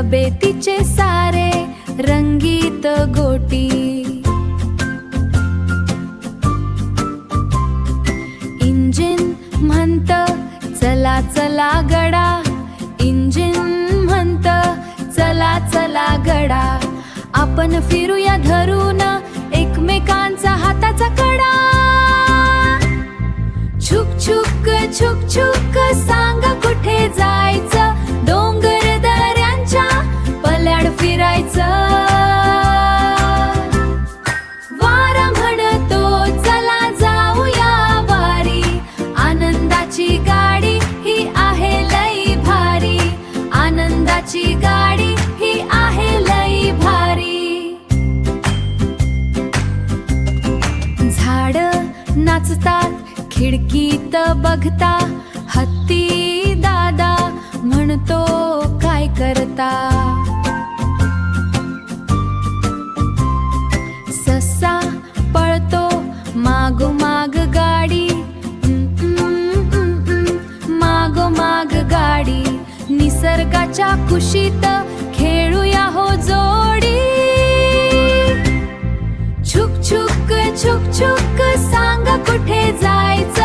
तब्येतीचे सारे रंगीत गोटी। इंजिन म्हणत चला चला गडा, इंजिन म्हणत चला चला गडा, आपण फिरूया धरून एकमेकांचा हाताचा कडा। छुक छुक छुक छुक सांगा कुठे जायचं, डोंगर दऱ्यांच्या पल्याड फिरायचं। वारा म्हणतो चला जाऊया वारी, आनंदाची गाडी ही आहे लई भारी, आनंदाची गाडी ही आहे लई भारी। झाड नाचतात खिडकीत बघता, हत्ती दादा म्हणतो काय करता। ससा पळतो मागोमाग गाडी, मागोमाग गाडी, निसर्गाच्या कुशीत खेळूया हो जोडी। छुक छुक छुक छुक सांगा कुठे जायचं,